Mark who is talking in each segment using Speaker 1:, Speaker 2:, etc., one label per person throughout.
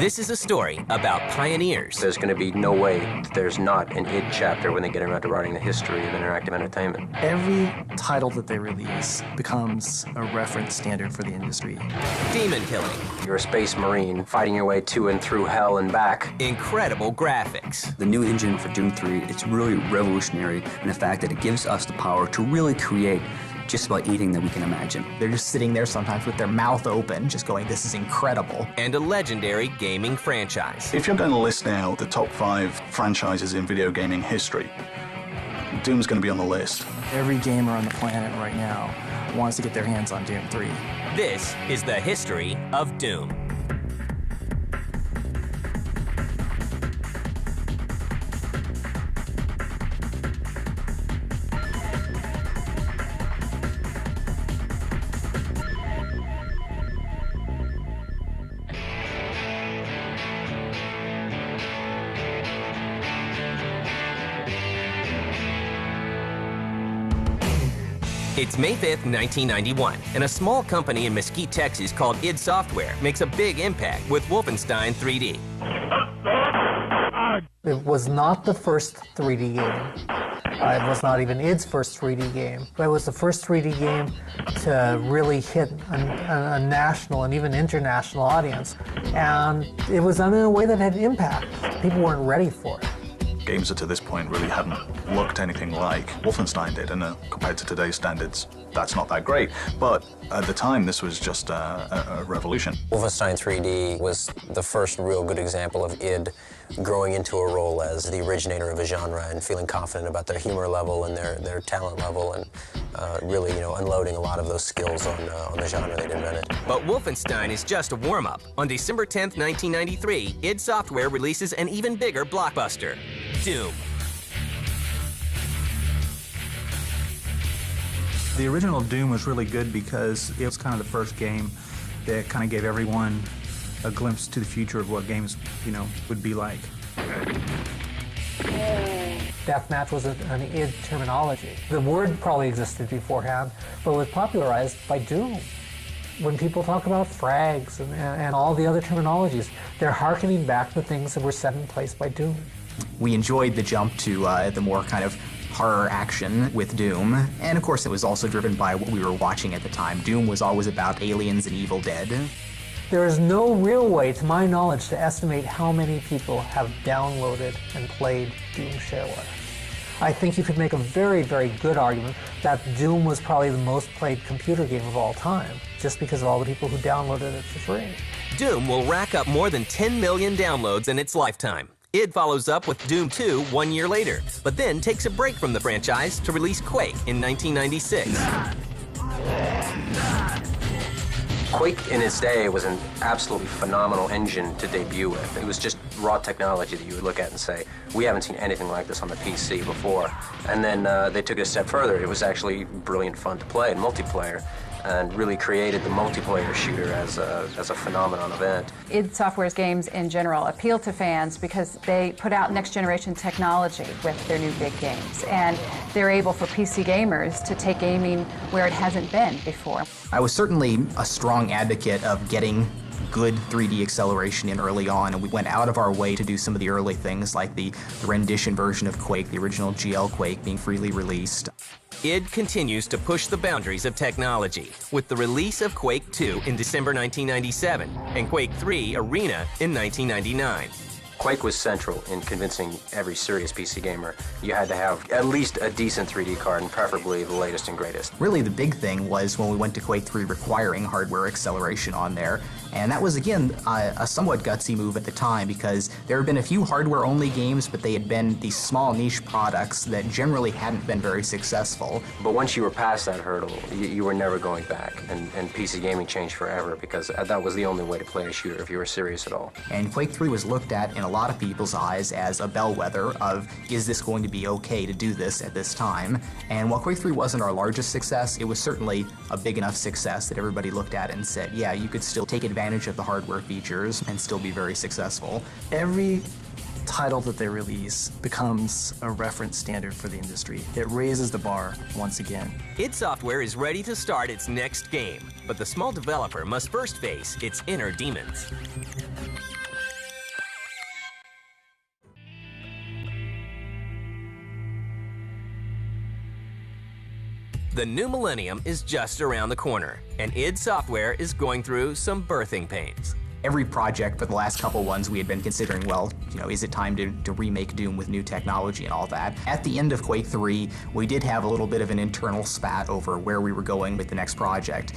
Speaker 1: This is a story about pioneers.
Speaker 2: There's going to be no way that there's not an id chapter when they get around to writing the history of interactive entertainment.
Speaker 3: Every title that they release becomes a reference standard for the industry.
Speaker 1: Demon killing.
Speaker 2: You're a space marine fighting your way to and through hell and back.
Speaker 1: Incredible graphics.
Speaker 4: The new engine for Doom 3, it's really revolutionary in the fact that it gives us the power to really create just about anything that we can imagine.
Speaker 5: They're just sitting there sometimes with their mouth open, just going, this is incredible.
Speaker 1: And a legendary gaming franchise.
Speaker 6: If you're going to list out the top 5 franchises in video gaming history, Doom's going to be on the list.
Speaker 3: Every gamer on the planet right now wants to get their hands on Doom 3.
Speaker 1: This is the history of Doom. It's May 5th, 1991, and a small company in Mesquite, Texas called id Software makes a big impact with Wolfenstein 3D.
Speaker 7: It was not the first 3D game. It was not even id's first 3D game. But it was the first 3D game to really hit a national and even international audience. And it was done in a way that had impact. People weren't ready for it.
Speaker 6: Games that to this point really hadn't looked anything like Wolfenstein did, and compared to today's standards, that's not that great. But at the time, this was just a revolution.
Speaker 2: Wolfenstein 3D was the first real good example of id growing into a role as the originator of a genre and feeling confident about their humor level and their talent level, and really, unloading a lot of those skills on the genre they'd invented.
Speaker 1: But Wolfenstein is just a warm-up. On December 10th, 1993, id Software releases an even bigger blockbuster, Doom.
Speaker 8: The original Doom was really good because it was kind of the first game that kind of gave everyone a glimpse to the future of what games, would be like.
Speaker 7: Deathmatch was an id terminology. The word probably existed beforehand, but was popularized by Doom. When people talk about frags and all the other terminologies, they're hearkening back to things that were set in place by Doom.
Speaker 5: We enjoyed the jump to the more kind of horror action with Doom, and of course it was also driven by what we were watching at the time. Doom was always about aliens and Evil Dead.
Speaker 7: There is no real way, to my knowledge, to estimate how many people have downloaded and played Doom Shareware. I think you could make a very, very good argument that Doom was probably the most played computer game of all time, just because of all the people who downloaded it for free.
Speaker 1: Doom will rack up more than 10 million downloads in its lifetime. id follows up with Doom 2 1 year later, but then takes a break from the franchise to release Quake in 1996.
Speaker 2: Quake in its day was an absolutely phenomenal engine to debut with. It was just raw technology that you would look at and say, we haven't seen anything like this on the PC before. And then they took it a step further. It was actually brilliant fun to play in multiplayer, and really created the multiplayer shooter as a phenomenon event.
Speaker 9: id Software's games in general appeal to fans because they put out next-generation technology with their new big games, and they're able for PC gamers to take gaming where it hasn't been before.
Speaker 5: I was certainly a strong advocate of getting good 3D acceleration in early on, and we went out of our way to do some of the early things like the rendition version of Quake, the original GL Quake, being freely released.
Speaker 1: id continues to push the boundaries of technology with the release of Quake 2 in December 1997 and Quake 3 Arena in 1999.
Speaker 2: Quake was central in convincing every serious PC gamer you had to have at least a decent 3D card, and preferably the latest and greatest.
Speaker 5: Really the big thing was when we went to Quake 3 requiring hardware acceleration on there, and that was again a somewhat gutsy move at the time because there had been a few hardware-only games, but they had been these small niche products that generally hadn't been very successful.
Speaker 2: But once you were past that hurdle, you were never going back, and PC gaming changed forever because that was the only way to play a shooter if you were serious at all.
Speaker 5: And Quake 3 was looked at in a lot of people's eyes as a bellwether of, is this going to be okay to do this at this time? And while Quake 3 wasn't our largest success, it was certainly a big enough success that everybody looked at and said, yeah, you could still take advantage of the hardware features and still be very successful.
Speaker 3: Every title that they release becomes a reference standard for the industry. It raises the bar once again.
Speaker 1: id Software is ready to start its next game, but the small developer must first face its inner demons. The new millennium is just around the corner, and id Software is going through some birthing pains.
Speaker 5: Every project for the last couple ones we had been considering, well, is it time to remake Doom with new technology and all that? At the end of Quake 3, we did have a little bit of an internal spat over where we were going with the next project.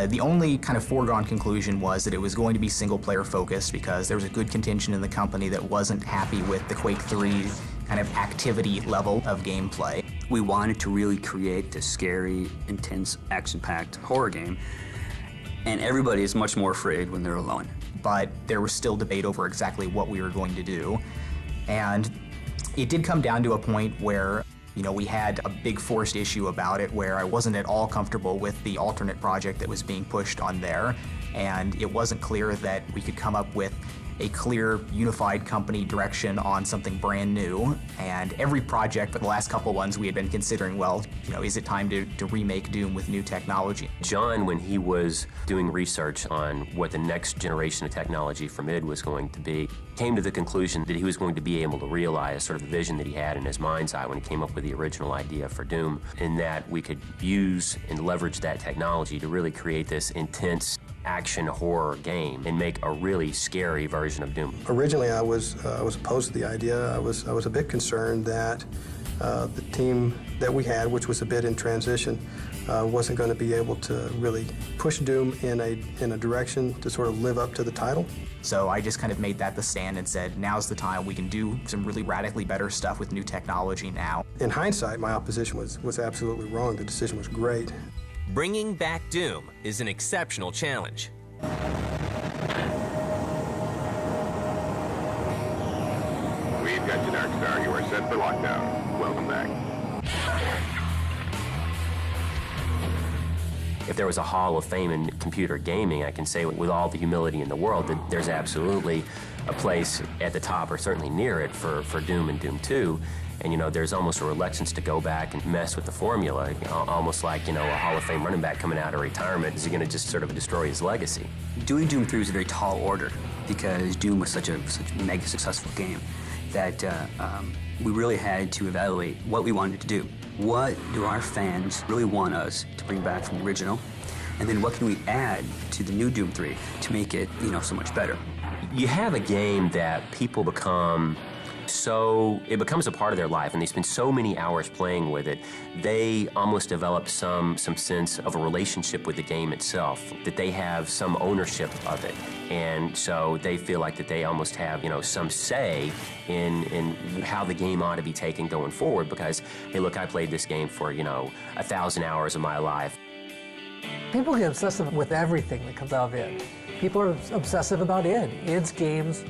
Speaker 5: The only kind of foregone conclusion was that it was going to be single-player focused because there was a good contingent in the company that wasn't happy with the Quake 3 kind of activity level of gameplay.
Speaker 4: We wanted to really create this scary, intense, action-packed horror game, and everybody is much more afraid when they're alone.
Speaker 5: But there was still debate over exactly what we were going to do, and it did come down to a point where we had a big forced issue about it where I wasn't at all comfortable with the alternate project that was being pushed on there, and it wasn't clear that we could come up with a clear, unified company direction on something brand new. And every project for the last couple ones we had been considering, well, is it time to remake Doom with new technology?
Speaker 2: John, when he was doing research on what the next generation of technology from id was going to be, came to the conclusion that he was going to be able to realize sort of the vision that he had in his mind's eye when he came up with the original idea for Doom, in that we could use and leverage that technology to really create this intense action horror game and make a really scary version of Doom.
Speaker 10: Originally, I was opposed to the idea. I was a bit concerned that the team that we had, which was a bit in transition, wasn't going to be able to really push Doom in a direction to sort of live up to the title.
Speaker 5: So I just kind of made that the stand and said, now's the time. We can do some really radically better stuff with new technology now.
Speaker 10: In hindsight, my opposition was absolutely wrong. The decision was great.
Speaker 1: Bringing back Doom is an exceptional challenge.
Speaker 11: We've got you, Darkstar. You are set for lockdown. Welcome back.
Speaker 2: If there was a Hall of Fame in computer gaming, I can say with all the humility in the world that there's absolutely a place at the top, or certainly near it, for Doom and Doom 2. And, there's almost a reluctance to go back and mess with the formula, almost like, a Hall of Fame running back coming out of retirement. Is he going to just sort of destroy his legacy?
Speaker 4: Doing Doom 3 was a very tall order because Doom was such a mega successful game that we really had to evaluate what we wanted to do. What do our fans really want us to bring back from the original? And then what can we add to the new Doom 3 to make it, so much better?
Speaker 2: You have a game that people become it becomes a part of their life, and they spend so many hours playing with it, they almost develop some sense of a relationship with the game itself, that they have some ownership of it. And so they feel like that they almost have, some say in how the game ought to be taken going forward because, hey, look, I played this game for, 1,000 hours of my life.
Speaker 7: People get obsessive with everything that comes out of id. People are obsessive about id. Id's games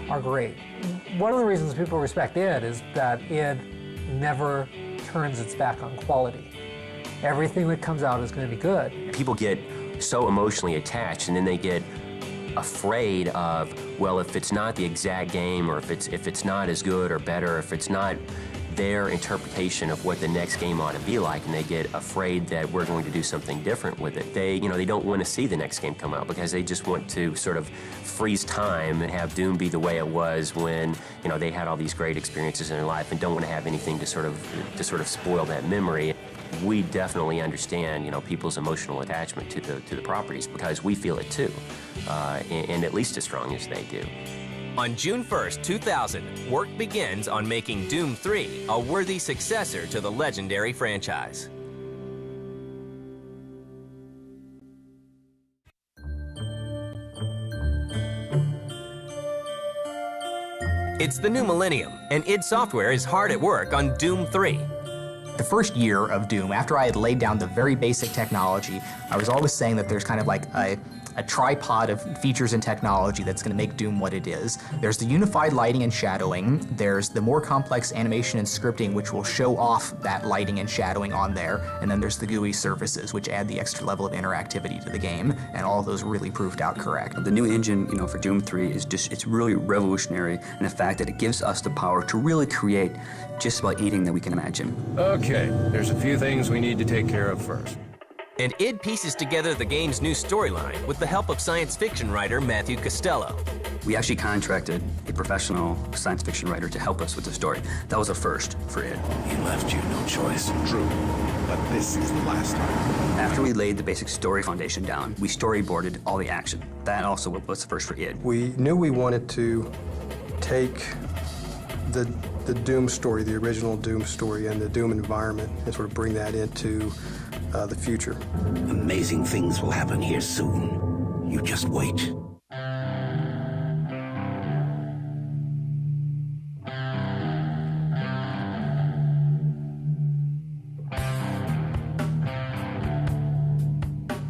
Speaker 7: are great. One of the reasons people respect id is that id never turns its back on quality. Everything that comes out is going to be good.
Speaker 2: People get so emotionally attached, and then they get afraid of, well, if it's not the exact game, or if it's not as good or better, if it's not their interpretation of what the next game ought to be like, and they get afraid that we're going to do something different with it. They don't want to see the next game come out because they just want to sort of freeze time and have Doom be the way it was when, they had all these great experiences in their life and don't want to have anything to sort of spoil that memory. We definitely understand, people's emotional attachment to the properties because we feel it too, and at least as strong as they do.
Speaker 1: On June 1st, 2000, work begins on making Doom 3 a worthy successor to the legendary franchise. It's the new millennium, and id Software is hard at work on Doom 3.
Speaker 5: The first year of Doom, after I had laid down the very basic technology, I was always saying that there's kind of like a tripod of features and technology that's going to make Doom what it is. There's the unified lighting and shadowing, there's the more complex animation and scripting which will show off that lighting and shadowing on there, and then there's the GUI surfaces which add the extra level of interactivity to the game, and all of those really proved out correct.
Speaker 4: The new engine, for Doom 3 is it's really revolutionary in the fact that it gives us the power to really create just about anything that we can imagine.
Speaker 12: Okay, there's a few things we need to take care of first.
Speaker 1: And id pieces together the game's new storyline with the help of science fiction writer Matthew Costello.
Speaker 4: We actually contracted a professional science fiction writer to help us with the story. That was a first for id.
Speaker 12: He left you no choice. True.
Speaker 13: but this is the last time.
Speaker 4: After we laid the basic story foundation down, we storyboarded all the action. That also was the first for id.
Speaker 10: We knew we wanted to take the Doom story, the original Doom story, and the Doom environment, and sort of bring that into the future.
Speaker 14: Amazing things will happen here soon. You just wait.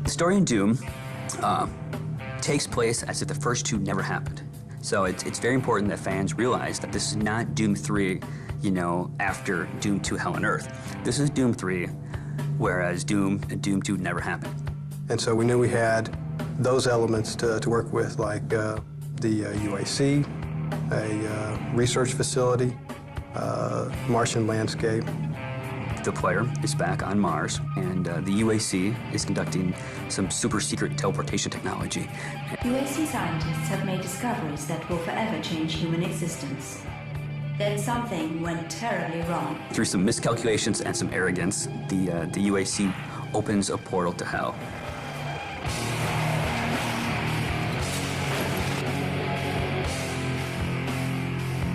Speaker 4: The story in Doom takes place as if the first two never happened. So it's very important that fans realize that this is not Doom 3, you know, after Doom 2 Hell on Earth. This is Doom 3, whereas Doom and Doom 2 never happened.
Speaker 10: And so we knew we had those elements to work with, like the UAC, a research facility, Martian landscape.
Speaker 4: The player is back on Mars, and the UAC is conducting some super secret teleportation technology.
Speaker 15: UAC scientists have made discoveries that will forever change human existence. Then something went terribly wrong.
Speaker 4: Through some miscalculations and some arrogance, the UAC opens a portal to hell.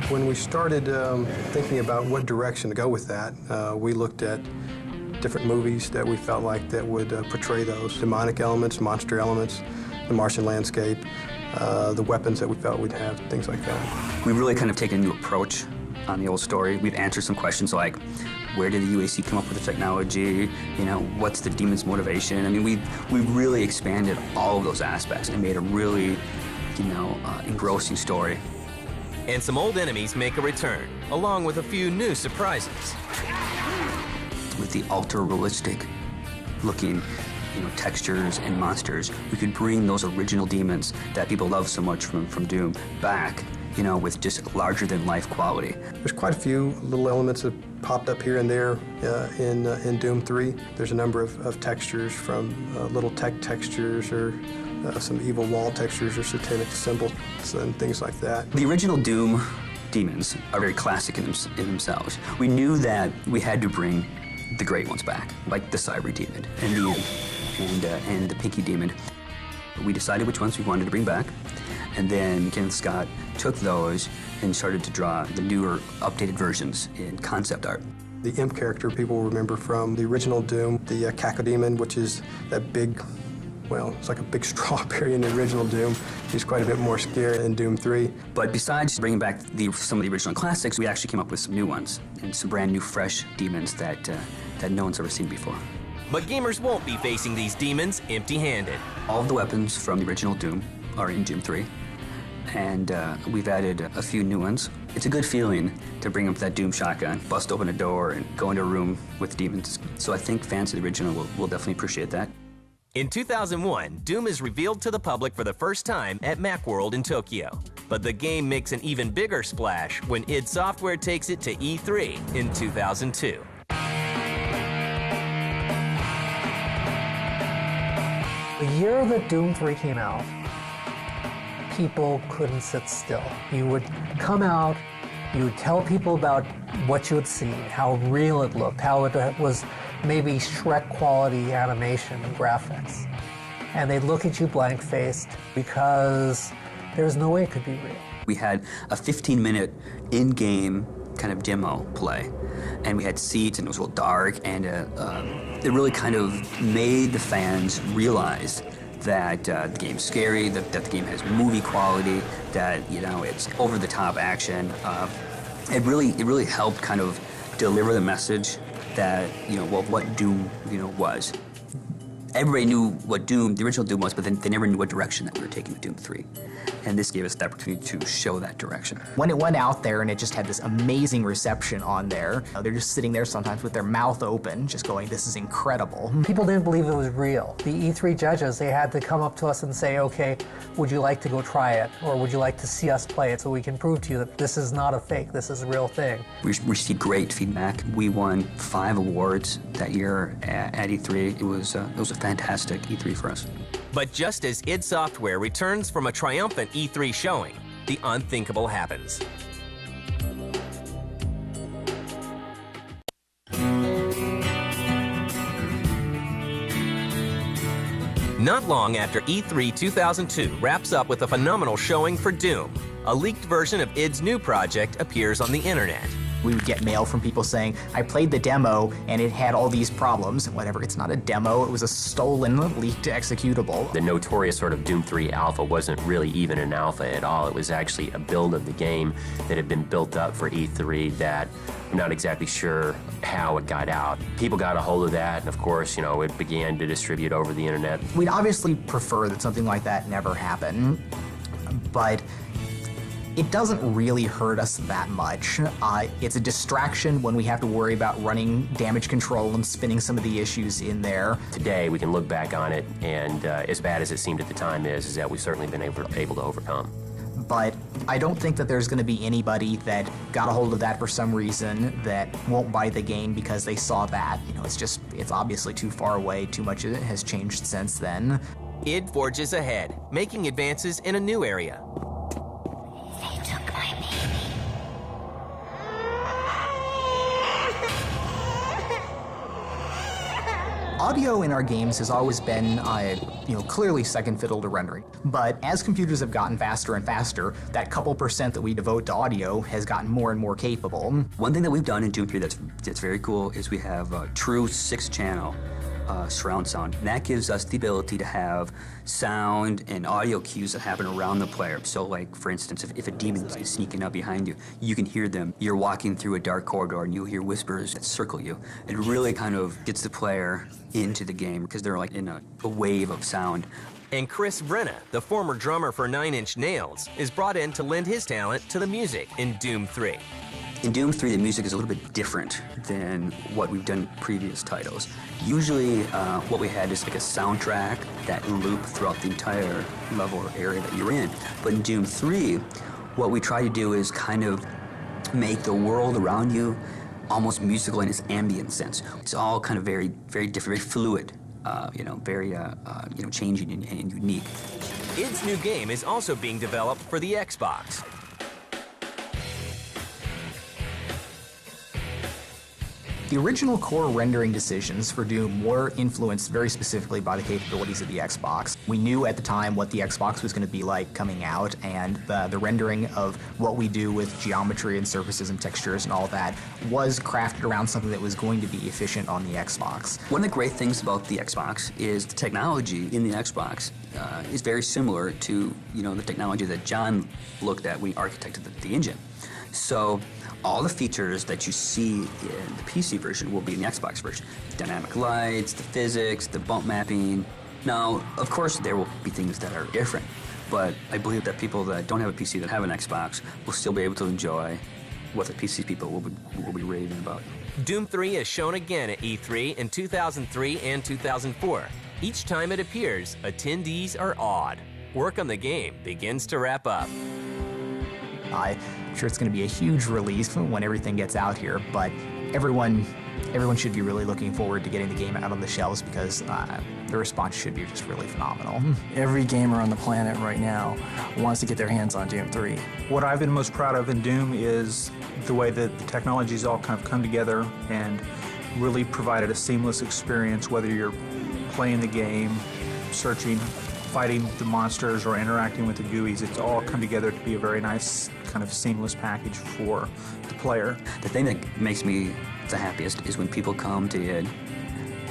Speaker 10: When we started thinking about what direction to go with that, we looked at different movies that we felt like that would portray those demonic elements, monster elements, the Martian landscape, the weapons that we felt we'd have, things like that.
Speaker 4: We really kind of taken a new approach on the old story. We've answered some questions like, where did the UAC come up with the technology? You know, what's the demon's motivation? I mean, we've really expanded all of those aspects and made a really, you know, engrossing story.
Speaker 1: And some old enemies make a return, along with a few new surprises.
Speaker 4: With the ultra-realistic looking, you know, textures and monsters, we could bring those original demons that people love so much from Doom back, you know, with just larger-than-life quality.
Speaker 10: There's quite a few little elements that popped up here and there in Doom 3. There's a number of textures, from little tech textures or some evil wall textures or satanic symbols and things like that.
Speaker 4: The original Doom demons are very classic in themselves. We knew that we had to bring the great ones back, like the Cyber Demon and the Pinky Demon. We decided which ones we wanted to bring back, and then Kenneth Scott took those and started to draw the newer, updated versions in concept art.
Speaker 10: The Imp character people remember from the original Doom, the Cacodemon, which is that big, well, it's like a big strawberry in the original Doom. He's quite a bit more scary in Doom 3.
Speaker 4: But besides bringing back some of the original classics, we actually came up with some new ones and some brand new, fresh demons that no one's ever seen before.
Speaker 1: But gamers won't be facing these demons empty-handed.
Speaker 4: All of the weapons from the original Doom are in Doom 3, and we've added a few new ones. It's a good feeling to bring up that Doom shotgun, bust open a door, and go into a room with demons. So I think fans of the original will definitely appreciate that.
Speaker 1: In 2001, Doom is revealed to the public for the first time at Macworld in Tokyo. But the game makes an even bigger splash when id Software takes it to E3 in 2002.
Speaker 7: The year that Doom 3 came out, people couldn't sit still. You would come out, you would tell people about what you had seen, how real it looked, how it was maybe Shrek quality animation and graphics. And they'd look at you blank-faced because there was no way it could be real.
Speaker 4: We had a 15-minute in-game kind of demo play, and we had seats, and it was real dark, and it really kind of made the fans realize that the game's scary, that the game has movie quality, that, you know, it's over-the-top action. It really helped kind of deliver the message that, you know, what Doom, you know, was. Everybody knew what Doom, the original Doom was, but then they never knew what direction that we were taking with Doom 3. And this gave us the opportunity to show that direction.
Speaker 5: When it went out there and it just had this amazing reception on there, you know, they're just sitting there sometimes with their mouth open, just going, this is incredible.
Speaker 7: People didn't believe it was real. The E3 judges, they had to come up to us and say, okay, would you like to go try it? Or would you like to see us play it so we can prove to you that this is not a fake, this is a real thing?
Speaker 4: We received great feedback. We won 5 awards that year at E3. It was a fantastic E3 for us.
Speaker 1: But just as id Software returns from a triumphant E3 showing, the unthinkable happens. Not long after E3 2002 wraps up with a phenomenal showing for Doom, a leaked version of id's new project appears on the internet.
Speaker 5: We would get mail from people saying, I played the demo and it had all these problems. Whatever, it's not a demo, it was a stolen, leaked executable.
Speaker 2: The notorious sort of Doom 3 alpha wasn't really even an alpha at all. It was actually a build of the game that had been built up for E3 that I'm not exactly sure how it got out. People got a hold of that, and of course, it began to distribute over the internet.
Speaker 5: We'd obviously prefer that something like that never happen, but it doesn't really hurt us that much. It's a distraction when we have to worry about running damage control and spinning some of the issues in there.
Speaker 2: Today, we can look back on it, and as bad as it seemed at the time is that we've certainly been able to overcome.
Speaker 5: But I don't think that there's going to be anybody that got a hold of that for some reason that won't buy the game because they saw that. It's obviously too far away, too much of it has changed since then.
Speaker 1: id forges ahead, making advances in a new area.
Speaker 5: Audio in our games has always been, clearly second fiddle to rendering. But as computers have gotten faster and faster, that couple percent that we devote to audio has gotten more and more capable.
Speaker 4: One thing that we've done in Doom 3 that's very cool is we have a true 6-channel surround sound. And that gives us the ability to have sound and audio cues that happen around the player. So like, for instance, if a demon is sneaking up behind you, you can hear them. You're walking through a dark corridor and you'll hear whispers that circle you. It really kind of gets the player into the game because they're like in a wave of sound.
Speaker 1: And Chris Vrenna, the former drummer for Nine Inch Nails, is brought in to lend his talent to the music in Doom 3.
Speaker 4: In Doom 3, the music is a little bit different than what we've done in previous titles. Usually, what we had is like a soundtrack that loop throughout the entire level or area that you're in. But in Doom 3, what we try to do is kind of make the world around you almost musical in its ambient sense. It's all kind of very, very different, very fluid, very changing and unique.
Speaker 1: id's new game is also being developed for the Xbox.
Speaker 5: The original core rendering decisions for Doom were influenced very specifically by the capabilities of the Xbox. We knew at the time what the Xbox was going to be like coming out, and the rendering of what we do with geometry and surfaces and textures and all that was crafted around something that was going to be efficient on the Xbox.
Speaker 4: One of the great things about the Xbox is the technology in the Xbox is very similar to the technology that John looked at when he architected the engine. So all the features that you see in the PC version will be in the Xbox version. The dynamic lights, the physics, the bump mapping. Now, of course, there will be things that are different, but I believe that people that don't have a PC that have an Xbox will still be able to enjoy what the PC people will be raving about.
Speaker 1: Doom 3 is shown again at E3 in 2003 and 2004. Each time it appears, attendees are awed. Work on the game begins to wrap up.
Speaker 5: I'm sure it's going to be a huge release when everything gets out here, but everyone should be really looking forward to getting the game out on the shelves because the response should be just really phenomenal.
Speaker 3: Every gamer on the planet right now wants to get their hands on Doom 3.
Speaker 8: What I've been most proud of in Doom is the way that the technologies all kind of come together and really provided a seamless experience, whether you're playing the game, searching, fighting the monsters, or interacting with the GUIs. It's all come together to be a very nice kind of seamless package for the player.
Speaker 4: The thing that makes me the happiest is when people come to id,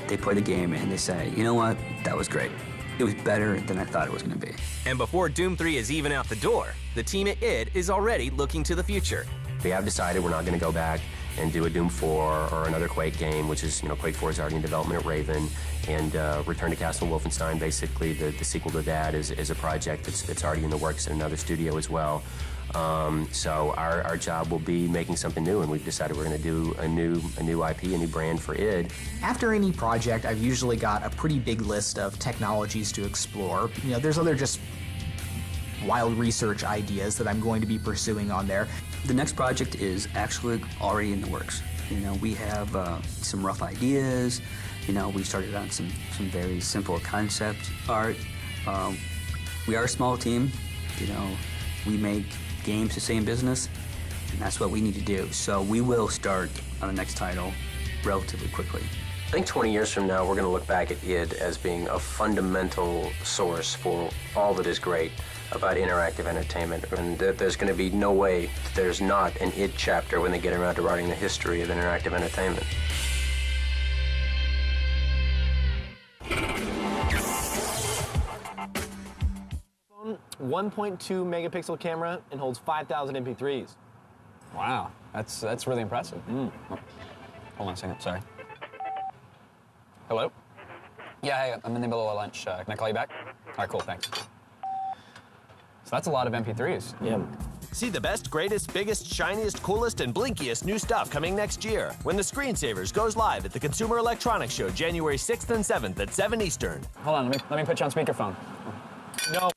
Speaker 4: they play the game and they say, you know what, that was great. It was better than I thought it was going to be.
Speaker 1: And before Doom 3 is even out the door, the team at id is already looking to the future.
Speaker 2: We have decided we're not going to go back and do a Doom 4 or another Quake game, which is, Quake 4 is already in development at Raven, and Return to Castle Wolfenstein, basically the sequel to that, is a project that's already in the works in another studio as well. So our job will be making something new, and we've decided we're going to do a new IP, a new brand for id.
Speaker 5: After any project, I've usually got a pretty big list of technologies to explore. There's other just wild research ideas that I'm going to be pursuing on there.
Speaker 4: The next project is actually already in the works. We have some rough ideas. We started on some very simple concept art. We are a small team. We make games to stay in business, and that's what we need to do. So we will start on the next title relatively quickly.
Speaker 2: think 20 years from now, we're going to look back at id as being a fundamental source for all that is great about interactive entertainment. And there's going to be no way that there's not an id chapter when they get around to writing the history of interactive entertainment.
Speaker 13: Phone, 1.2 megapixel camera and holds 5,000 MP3s.
Speaker 16: Wow, that's really impressive. Hold on a second, sorry. Hello? Yeah, hey, I'm in the middle of lunch. Can I call you back? All right, cool, thanks. So that's a lot of MP3s.
Speaker 13: Yeah.
Speaker 17: See the best, greatest, biggest, shiniest, coolest, and blinkiest new stuff coming next year when the Screensavers goes live at the Consumer Electronics Show January 6th and 7th at 7 Eastern.
Speaker 16: Hold on, let me put you on speakerphone.
Speaker 13: No.